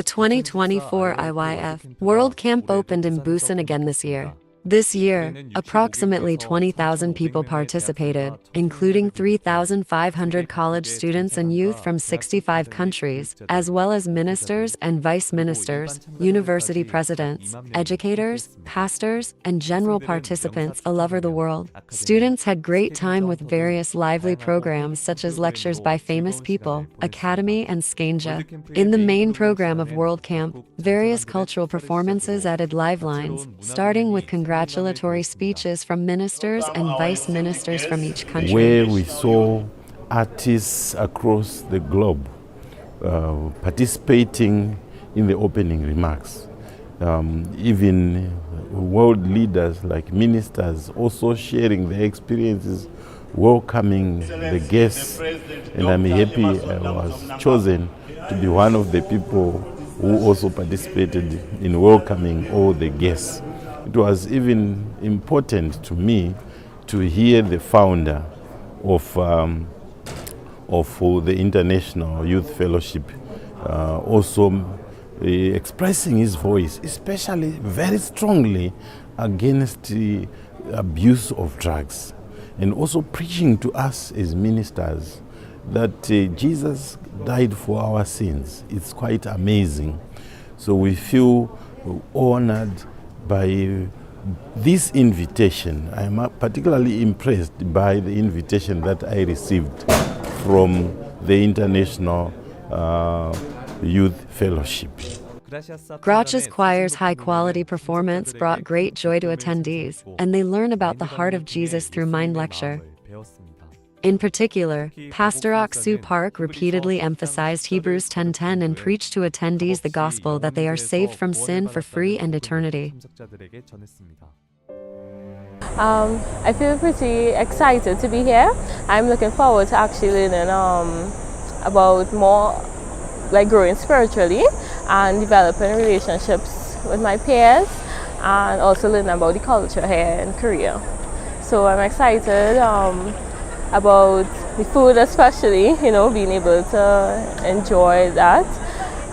The 2024 IYF World Camp opened in Busan again this year. This year, approximately 20,000 people participated, including 3,500 college students and youth from 65 countries, as well as ministers and vice ministers, university presidents, educators, pastors, and general participants all over the world. Students had great time with various lively programs such as lectures by famous people, academy, and skanja. In the main program of World Camp, various cultural performances added livelines, starting with congratulatory speeches from ministers and vice ministers from each country. Where we saw artists across the globe participating in the opening remarks. Even world leaders like ministers also sharing their experiences, welcoming the guests, and I'm happy I was chosen to be one of the people who also participated in welcoming all the guests. It was even important to me to hear the founder of the International Youth Fellowship also expressing his voice, especially very strongly against the abuse of drugs, and also preaching to us as ministers that Jesus died for our sins. It's quite amazing. So we feel honored by this invitation. I am particularly impressed by the invitation that I received from the International Youth Fellowship. Grach's choir's high-quality performance brought great joy to attendees, and they learn about the heart of Jesus through mind lecture. In particular, Pastor Ak-Soo Park repeatedly emphasized Hebrews 10:10 and preached to attendees the gospel that they are saved from sin for free and eternity. I feel pretty excited to be here. I'm looking forward to actually learning about more like growing spiritually and developing relationships with my peers, and also learning about the culture here in Korea. So I'm excited about the food, especially, being able to enjoy that.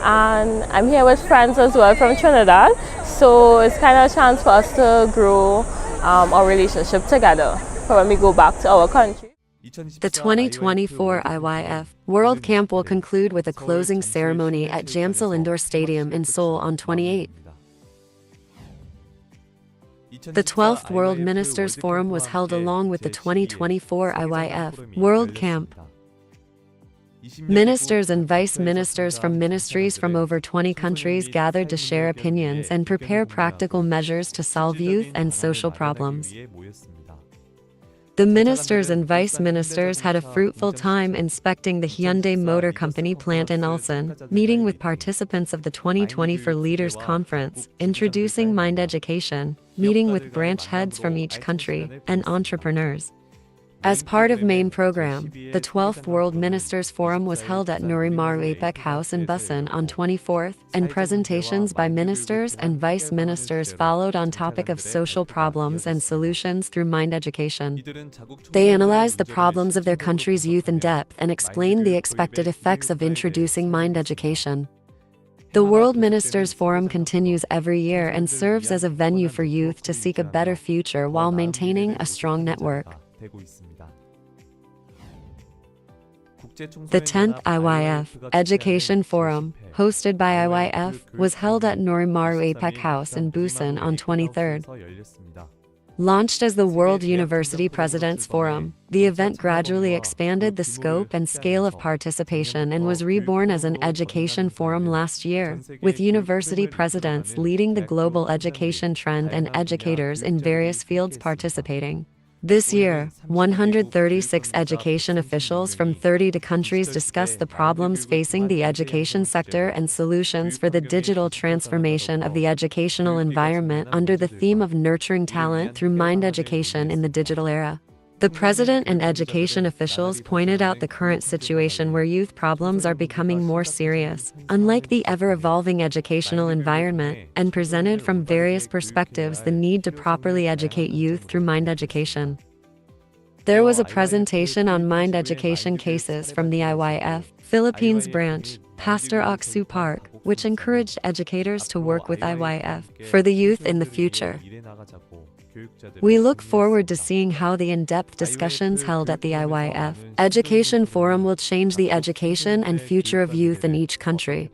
And I'm here with friends as well from Trinidad, so it's kind of a chance for us to grow our relationship together for when we go back to our country. The 2024 IYF World Camp will conclude with a closing ceremony at Jamsil Indoor Stadium in Seoul on 28th. The 12th World Ministers Forum was held along with the 2024 IYF World Camp. Ministers and vice ministers from ministries from over 20 countries gathered to share opinions and prepare practical measures to solve youth and social problems. The ministers and vice ministers had a fruitful time inspecting the Hyundai Motor Company plant in Ulsan, meeting with participants of the 2024 Leaders Conference, introducing mind education, meeting with branch heads from each country, and entrepreneurs. As part of main program, the 12th World Ministers Forum was held at ry'Imana APEC House in Busan on 24th, and presentations by ministers and vice ministers followed on topic of social problems and solutions through mind education. They analyzed the problems of their country's youth in depth and explained the expected effects of introducing mind education. The World Ministers Forum continues every year and serves as a venue for youth to seek a better future while maintaining a strong network. The 10th IYF Education Forum, hosted by IYF, was held at ry'Imana APEC House in Busan on 23rd. Launched as the World University Presidents Forum, the event gradually expanded the scope and scale of participation and was reborn as an education forum last year, with university presidents leading the global education trend and educators in various fields participating. This year, 136 education officials from 30 countries discussed the problems facing the education sector and solutions for the digital transformation of the educational environment under the theme of nurturing talent through mind education in the digital era. The president and education officials pointed out the current situation where youth problems are becoming more serious, unlike the ever-evolving educational environment, and presented from various perspectives the need to properly educate youth through mind education. There was a presentation on mind education cases from the IYF Philippines branch. Pastor Ak-Soo Park, which encouraged educators to work with IYF for the youth in the future. We look forward to seeing how the in-depth discussions held at the IYF Education Forum will change the education and future of youth in each country.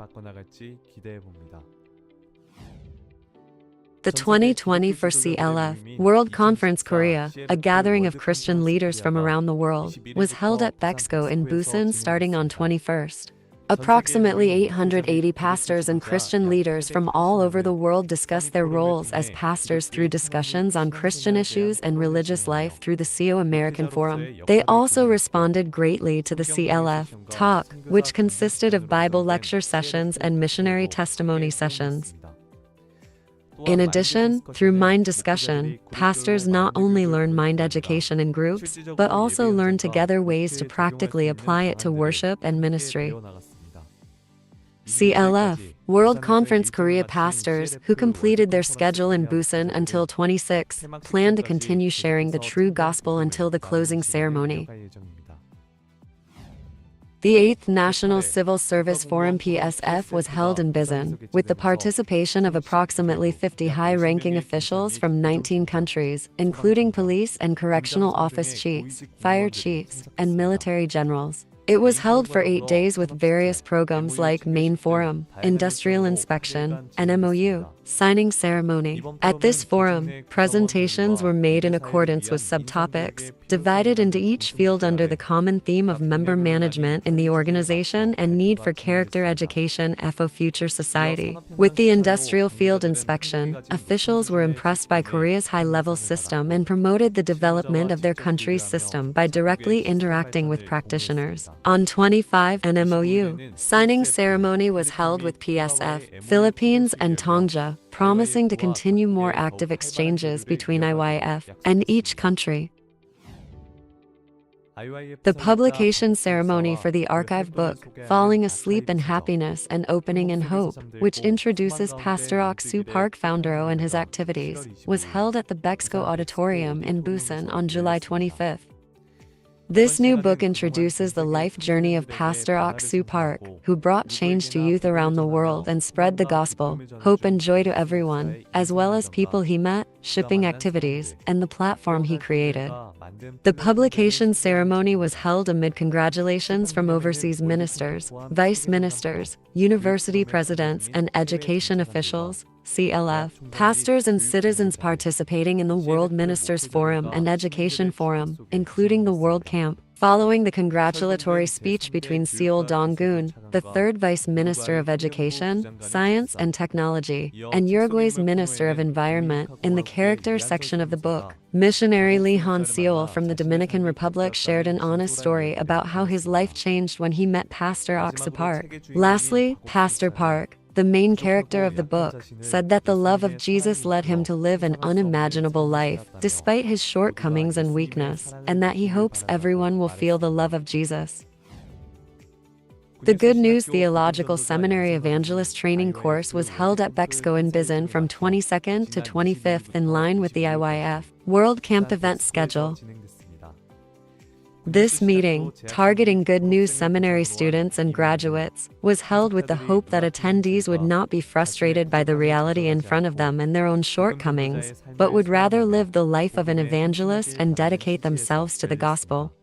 The 2020 for CLF World Conference Korea, a gathering of Christian leaders from around the world, was held at Bexco in Busan starting on 21st. Approximately 880 pastors and Christian leaders from all over the world discussed their roles as pastors through discussions on Christian issues and religious life through the CO American Forum. They also responded greatly to the CLF Talk, which consisted of Bible lecture sessions and missionary testimony sessions. In addition, through mind discussion, pastors not only learn mind education in groups, but also learn together ways to practically apply it to worship and ministry. CLF World Conference Korea pastors who completed their schedule in Busan until 26 plan to continue sharing the true gospel until the closing ceremony. The 8th National Civil Service Forum PSF was held in Busan, with the participation of approximately 50 high-ranking officials from 19 countries, including police and correctional office chiefs, fire chiefs, and military generals. It was held for 8 days with various programs like Main Forum, Industrial Inspection, and MOU, signing ceremony. At this forum, presentations were made in accordance with subtopics, divided into each field under the common theme of member management in the organization and need for character education for future society. With the industrial field inspection, officials were impressed by Korea's high-level system and promoted the development of their country's system by directly interacting with practitioners. On 25 an MOU, signing ceremony was held with PSF, Philippines and Tongja, promising to continue more active exchanges between IYF and each country. The publication ceremony for the archive book, Falling Asleep in Happiness and Opening in Hope, which introduces Pastor Ok-soo Park Foundero and his activities, was held at the Bexco Auditorium in Busan on July 25th. This new book introduces the life journey of Pastor Ok-soo Park, who brought change to youth around the world and spread the gospel, hope and joy to everyone, as well as people he met, shipping activities, and the platform he created. The publication ceremony was held amid congratulations from overseas ministers, vice ministers, university presidents, and education officials, CLF, pastors and citizens participating in the World Ministers Forum and Education Forum, including the World Camp. Following the congratulatory speech between Seol Dong-gun, the third Vice Minister of Education, Science and Technology, and Uruguay's Minister of Environment, in the character section of the book, missionary Lee Han-seol from the Dominican Republic shared an honest story about how his life changed when he met Pastor Ok-soo Park. Lastly, Pastor Park, the main character of the book, said that the love of Jesus led him to live an unimaginable life, despite his shortcomings and weakness, and that he hopes everyone will feel the love of Jesus. The Good News Theological Seminary Evangelist Training Course was held at Bexco in Busan from 22nd to 25th in line with the IYF World Camp event schedule. This meeting, targeting Good News Seminary students and graduates, was held with the hope that attendees would not be frustrated by the reality in front of them and their own shortcomings, but would rather live the life of an evangelist and dedicate themselves to the gospel.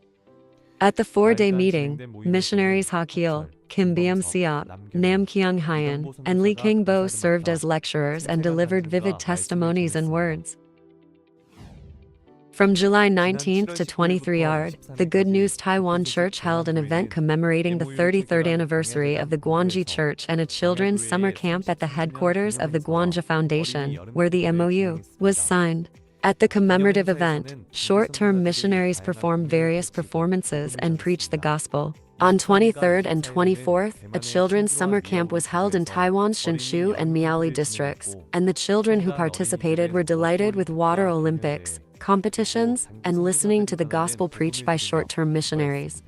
At the 4-day meeting, missionaries Ha Kil, Kim Byum Seop, Nam Kyung Hyan, and Lee Kang Bo served as lecturers and delivered vivid testimonies and words. From July 19th to 23rd, the Good News Taiwan Church held an event commemorating the 33rd anniversary of the Gwanji Church and a children's summer camp at the headquarters of the Gwanja Foundation, where the MOU was signed. At the commemorative event, short-term missionaries performed various performances and preached the gospel. On 23rd and 24th, a children's summer camp was held in Taiwan's Hsinchu and Miaoli districts, and the children who participated were delighted with water Olympics, competitions, and listening to the gospel preached by short-term missionaries.